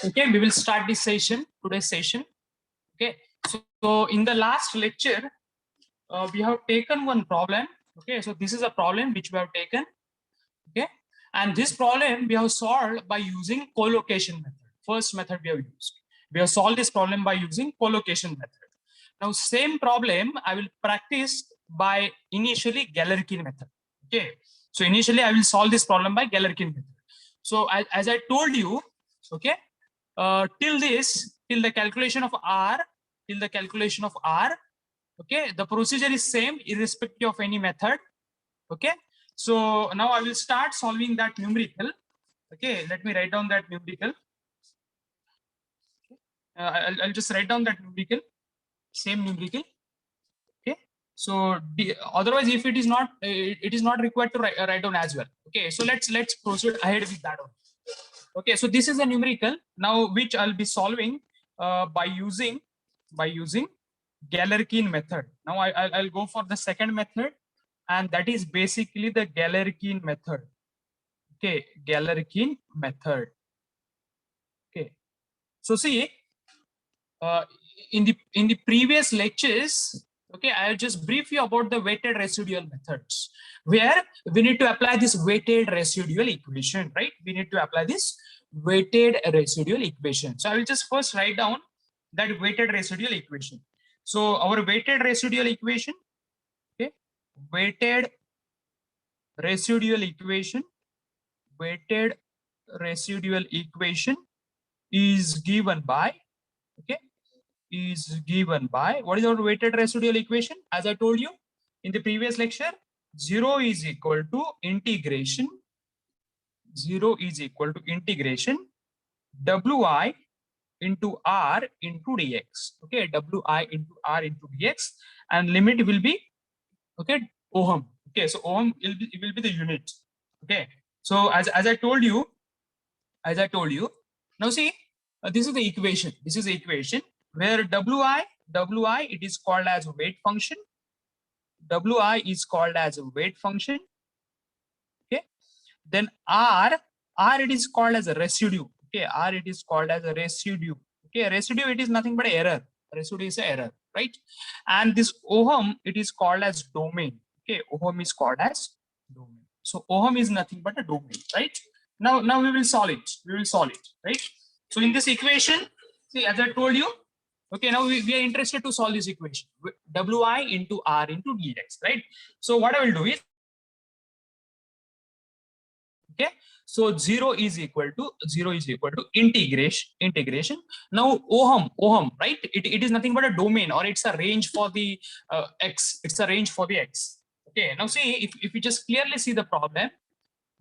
Okay, we will start this session, today's session. Okay, so in the last lecture, we have taken one problem. Okay, so this is a problem which we have taken. Okay, and this problem we have solved by using collocation method. First method we have used. We have solved this problem by using collocation method. Now, same problem I will practice by initially Galerkin method. Okay, so initially I will solve this problem by Galerkin method. So as I told you, okay, till the calculation of r, okay, the procedure is same irrespective of any method. Okay, so now I will start solving that numerical. Okay, let me write down that numerical. I'll just write down that numerical, same numerical. Okay, so otherwise if it is not it is not required to write down as well. Okay, so let's proceed ahead with that one. Okay, so this is a numerical now which I'll be solving by using Galerkin method. Now I'll go for the second method, and that is basically the Galerkin method. Okay, Galerkin method. Okay, so see, in the previous lectures, okay, I'll just brief you about the weighted residual methods, where we need to apply this weighted residual equation, right? We need to apply this weighted residual equation. So I will just first write down that weighted residual equation. So our weighted residual equation, okay, weighted residual equation is given by, okay, what is our weighted residual equation? As I told you in the previous lecture, 0 is equal to integration wi into r into dx. Okay, wi into r into dx, and limit will be, okay, ohm. Okay, so ohm will be the unit. Okay, so as I told you, now see, this is the equation where wi it is called as weight function. Wi is called as a weight function. Okay, then r it is called as a residue. Okay, r it is called as a residue. Okay, residue, it is nothing but error. Residue is an error, right? And this ohm, it is called as domain. Okay, ohm is called as domain. So ohm is nothing but a domain, right? Now we will solve it. Right? So in this equation, see, as I told you, okay, now we are interested to solve this equation. Wi into r into dx, right? So what I will do is, okay, so 0 is equal to integration. Now ohm, right? It is nothing but a domain, or it's a range for the x. It's a range for the x. Okay, now see, if you just clearly see the problem,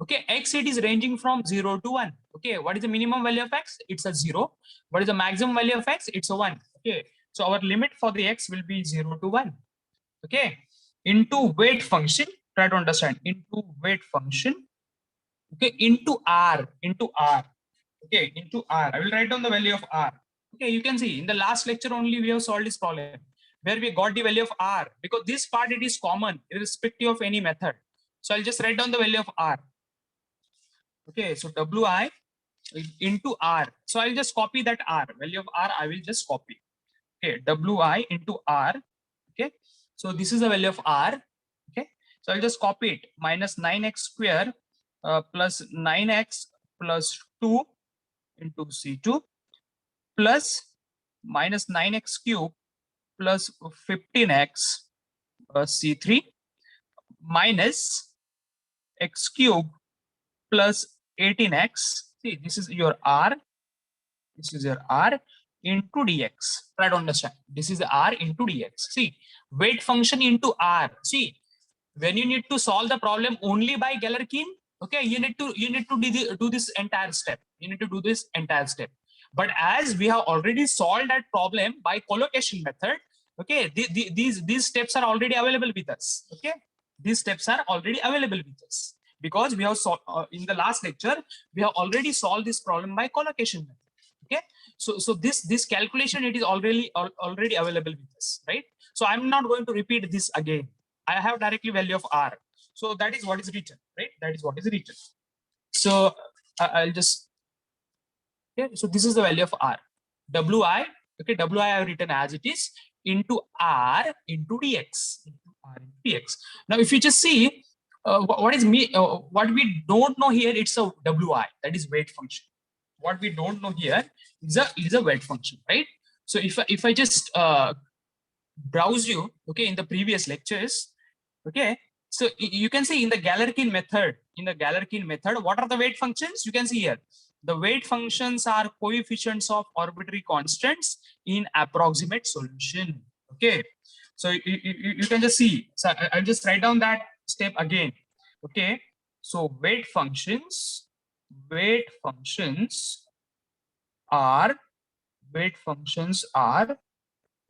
okay, x, it is ranging from 0 to 1. Okay, what is the minimum value of x? It's a 0. What is the maximum value of x? It's a 1. Okay, so our limit for the x will be 0 to 1. Okay, into weight function, try to understand, into weight function, okay, into r, okay, into r. I will write down the value of r. Okay, you can see in the last lecture only we have solved this problem where we got the value of r, because this part it is common irrespective of any method. So I'll just write down the value of r. Okay, so wi into r. So I'll just copy that r, value of r, I will just copy. Okay, wi into r. Okay, so this is the value of r. Okay, so I'll just copy it, minus 9x square plus 9x plus 2 into c2 plus minus 9x cube plus 15x c3 minus x cube plus 18x. See, this is your r, into dx. Try to understand, this is r into dx. See, weight function into r. See, when you need to solve the problem only by Galerkin, okay, you need to do this entire step. But as we have already solved that problem by collocation method, okay, these steps are already available with us. Okay, these steps are already available with us because we have in the last lecture we have already solved this problem by collocation method. Okay, so this calculation, it is already available with us, right? So I'm not going to repeat this again. I have directly value of r. So that is what is written, right? So I'll just Okay, so this is the value of R. Wi, okay, Wi I have written as it is into R into dx. Into R into dx. Now, if you just see what is what we don't know here, it's a Wi, that is weight function. What we don't know here is a weight function, right? So if I just browse you, okay, in the previous lectures, okay, so you can see in the Galerkin method, what are the weight functions? You can see here. The weight functions are coefficients of arbitrary constants in approximate solution. Okay, so you can just see. So I'll just write down that step again. Okay, so weight functions are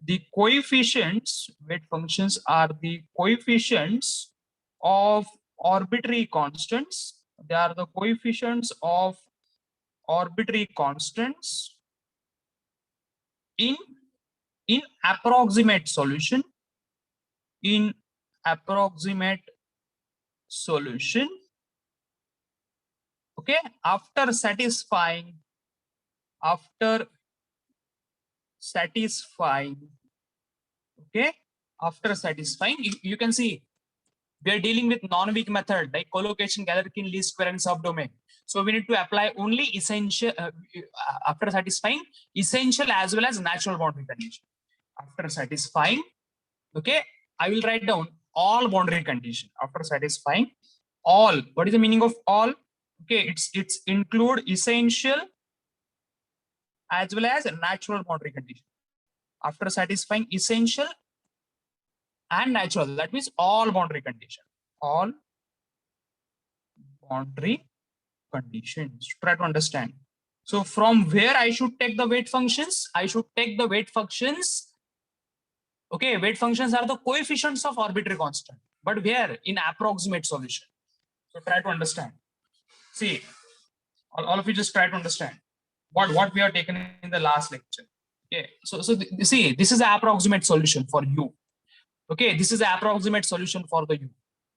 the coefficients. Weight functions are the coefficients of arbitrary constants. They are the coefficients of arbitrary constants in approximate solution. In approximate solution, okay, after satisfying okay, after satisfying, you can see we are dealing with non-weak method like collocation, Galerkin, least square, and subdomain. So we need to apply only essential after satisfying essential as well as natural boundary condition. After satisfying, okay, I will write down all boundary condition. After satisfying all, what is the meaning of all? Okay, it's include essential as well as natural boundary condition. After satisfying essential and natural, that means all boundary condition. All boundary conditions. Try to understand. So from where I should take the weight functions? I should take the weight functions. Okay, weight functions are the coefficients of arbitrary constant, but where? In approximate solution. So try to understand. See, all of you just try to understand what we have taken in the last lecture. Okay, so see, this is the approximate solution for U. Okay, this is the approximate solution for the U,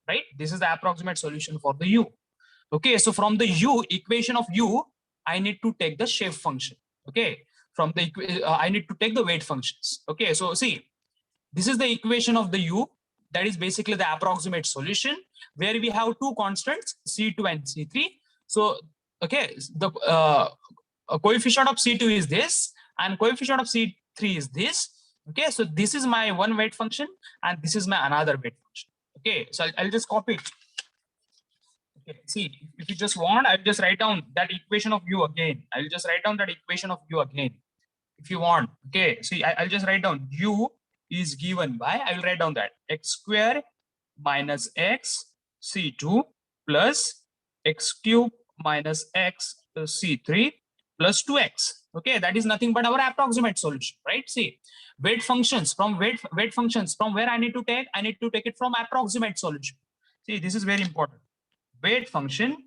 right? This is the approximate solution for the U. Okay, so from the U equation of U, I need to take the shape function. Okay, from the I need to take the weight functions. Okay, so see, this is the equation of the U, that is basically the approximate solution, where we have two constants, C2 and C3. So okay, the coefficient of C2 is this and coefficient of C3 is this. Okay, so this is my one weight function and this is my another weight function. Okay, so I'll just copy it. Okay, see, if you just want, I'll just write down that equation of U again. I'll just write down that equation of U again if you want. Okay, see, I'll just write down U is given by, I will write down that x square minus x C2 plus x cube minus x C3 plus 2x. Okay, that is nothing but our approximate solution, right? See, weight functions from weight functions from where I need to take it from approximate solution. See, this is very important. Weight function,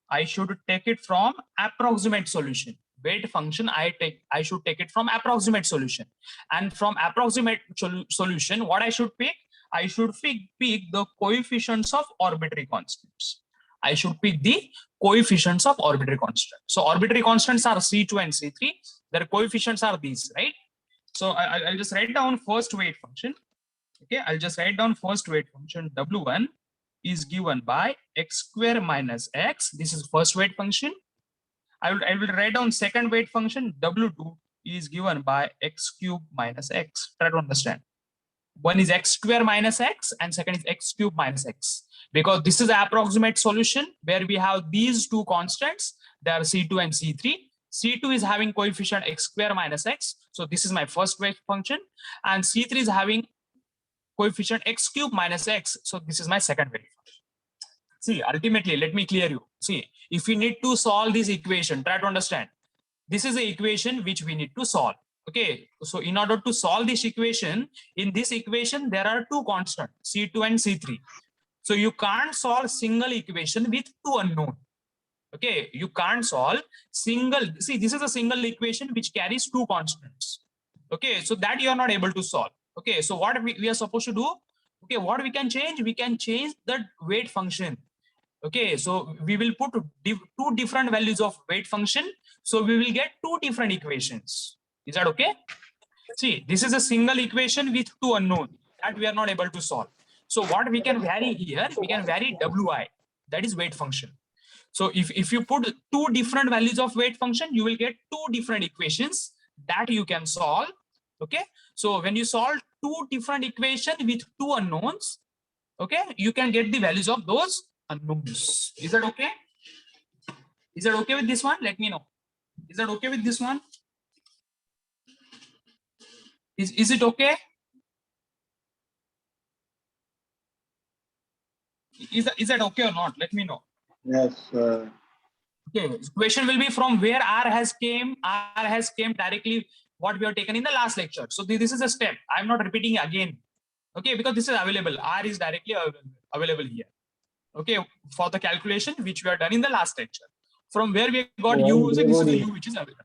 I should take it from approximate solution. Weight function, I should take it from approximate solution. And from approximate solution, what I should pick? I should pick the coefficients of arbitrary constants. I should pick the coefficients of arbitrary constants. So arbitrary constants are C2 and C3. Their coefficients are these, right? So I'll just write down first weight function. Okay, I'll just write down first weight function W1 is given by x square minus x. This is first weight function. I will write down second weight function W2 is given by x cube minus x. Try to understand. One is x square minus x and second is x cube minus x. Because this is the approximate solution where we have these two constants. They are C2 and C3. C2 is having coefficient x square minus x. So this is my first weight function. And C3 is having coefficient x cube minus x. So this is my second weight function. See, ultimately, let me clear you. See, if we need to solve this equation, try to understand. This is the equation which we need to solve. Okay, so in order to solve this equation, in this equation, there are two constants, C2 and C3. So you can't solve single equation with two unknown. Okay, you can't solve single, see, this is a single equation which carries two constants. Okay, so that you are not able to solve. Okay, so what we are supposed to do? Okay, what we can change? We can change the weight function. Okay, so we will put two different values of weight function. So we will get two different equations. Is that okay? See, this is a single equation with two unknowns that we are not able to solve. So what we can vary here, we can vary Wi, that is weight function. So if you put two different values of weight function, you will get two different equations that you can solve. Okay, so when you solve two different equations with two unknowns, okay, you can get the values of those unknowns. Is that okay? Is that okay with this one? Let me know. Is that okay with this one? Is it okay? Is that okay or not? Let me know. Yes, sir. Okay, question will be from where R has came. R has came directly what we have taken in the last lecture. So this is a step. I'm not repeating again. Okay, because this is available. R is directly available here. Okay, for the calculation which we have done in the last lecture. From where we got U, so this is the U which is available.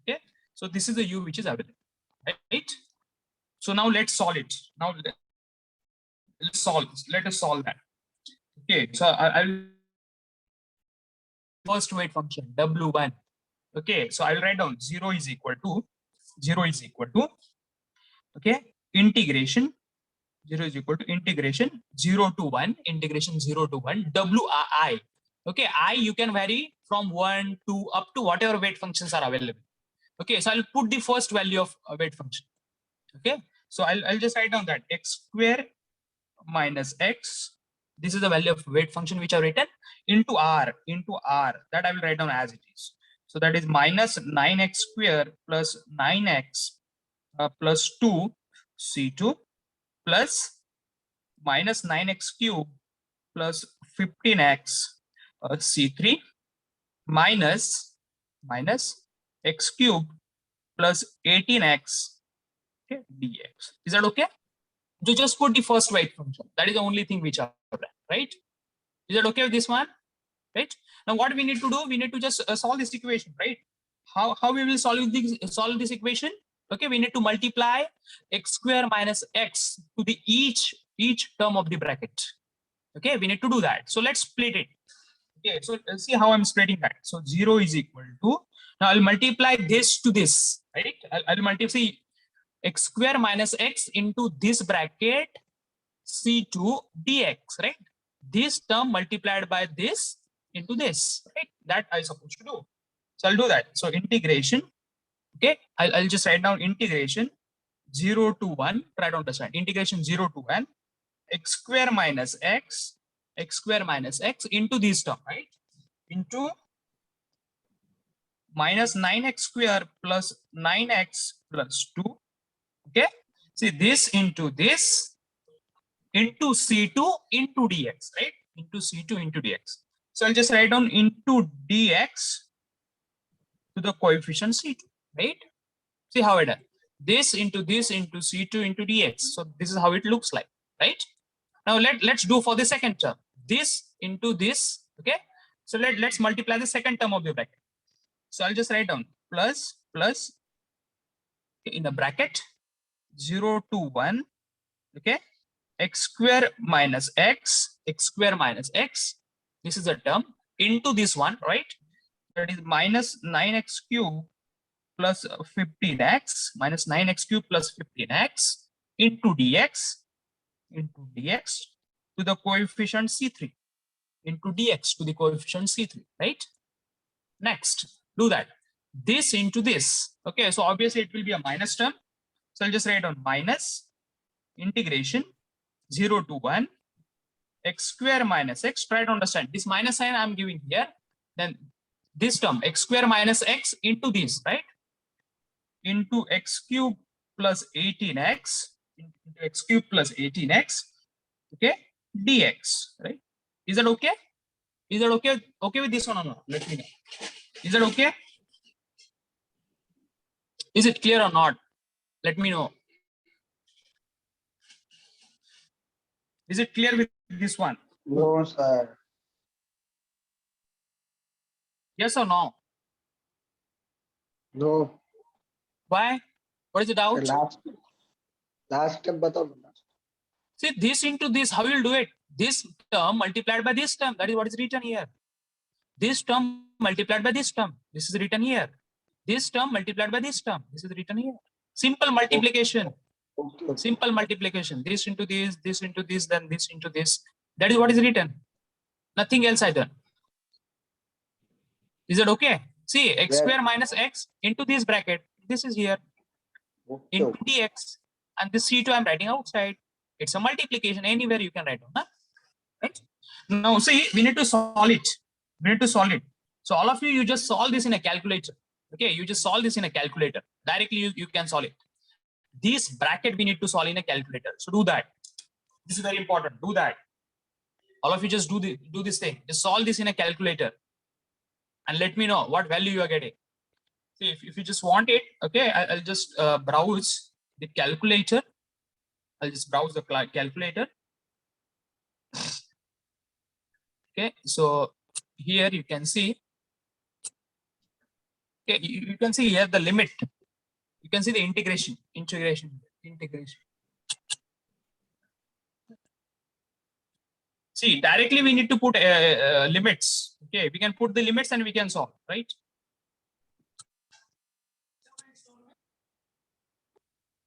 Okay, so this is the U which is available. Right? So now let's solve it. Now let's solve. Let us solve that. Okay, so I'll first weight function W1. Okay, so I'll write down 0 is equal to okay, integration 0 is equal to integration 0 to 1 Wi. Okay, I you can vary from 1 to up to whatever weight functions are available. Okay, so I'll put the first value of a weight function. Okay, so I'll just write down that x square minus x, this is the value of weight function which I've written, into r that I will write down as it is. So that is minus 9x square plus 9x plus 2 c2 plus minus 9x cube plus 15x c3 minus x cube plus 18x, okay, dx. Is that okay? To just put the first weight function. That is the only thing which I have done, right? Is that okay with this one? Right? Now what we need to do, we need to just solve this equation, right? How we will solve this equation? Okay, we need to multiply x square minus x to the each term of the bracket. Okay, we need to do that. So let's split it. Okay, so let's see how I'm splitting that. So 0 is equal to, now I'll multiply this to this, right? I'll multiply x square minus x into this bracket c2 dx, right? This term multiplied by this into this, right? That I supposed to do. So I'll do that. So integration, okay, I'll just write down integration 0 to 1, try to understand. Integration 0 to 1, x square minus x into this term, right? Into minus 9x square plus 9x plus 2, okay? See, this into this into c2 into dx, right? Into c2 into dx. So I'll just write down into dx to the coefficient c2, right? See how I done this into c2 into dx. So this is how it looks like, right? Now let's do for the second term, this into this, okay? So let's multiply the second term of the bracket. So I'll just write down plus in the bracket 0 to 1, okay, x square minus x, this is a term, into this one, right? That is minus 9x cube plus 15x, minus 9x cube plus 15x into dx to the coefficient c3, into dx to the coefficient c3, right? Next, do that. This into this, okay, so obviously it will be a minus term. So I'll just write down minus integration 0 to 1 x square minus x. Try to understand this minus sign I'm giving here. Then this term x square minus x into this, right? Into x cube plus 18x, into x cube plus 18x, okay, dx, right? Is that okay? Is that okay? Okay with this one or not? Let me know. Is that okay? Is it clear or not? Let me know. Is it clear with this one? No, sir. Yes or no? No. Why? What is the doubt? Last step, batao. See, this into this, how will you do it? This term multiplied by this term, that is what is written here. This term multiplied by this term, this is written here. This term multiplied by this term, this is written here. Simple multiplication. Okay. Simple multiplication. This into this into this, then this into this. That is what is written. Nothing else I done. Is it okay? See, x Yes. square minus x into this bracket. This is here. Okay. Into dx. And this c2 I'm writing outside. It's a multiplication. Anywhere you can write down. Huh? Right? Now see, we need to solve it. We need to solve it. So all of you, you just solve this in a calculator. Okay, you just solve this in a calculator. Directly you can solve it. This bracket we need to solve in a calculator. So do that. This is very important. Do that. All of you just do this thing. Just solve this in a calculator. And let me know what value you are getting. See, if you just want it, okay, I'll just browse the calculator. I'll just browse the calculator. Okay, so here you can see. Okay, you can see here the limit. You can see the integration. See, directly we need to put limits. Okay, we can put the limits and we can solve, right?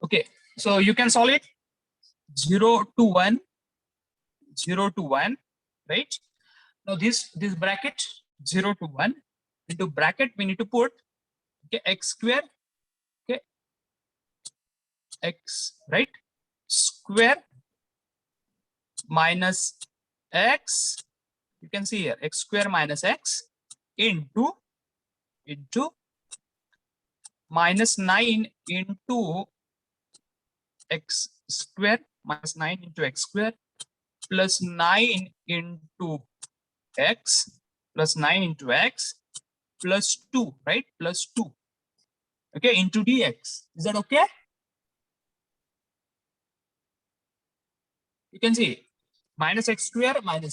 Okay, so you can solve it 0 to 1, 0 to 1, right? Now this bracket 0 to 1 into bracket we need to put, okay, x square, okay, x, right, square minus x, you can see here x square minus x into minus 9 into x square minus 9 into x square plus 9 into x plus 9 into x plus 2, right, plus 2, okay, into dx. Is that okay? You can see minus x square minus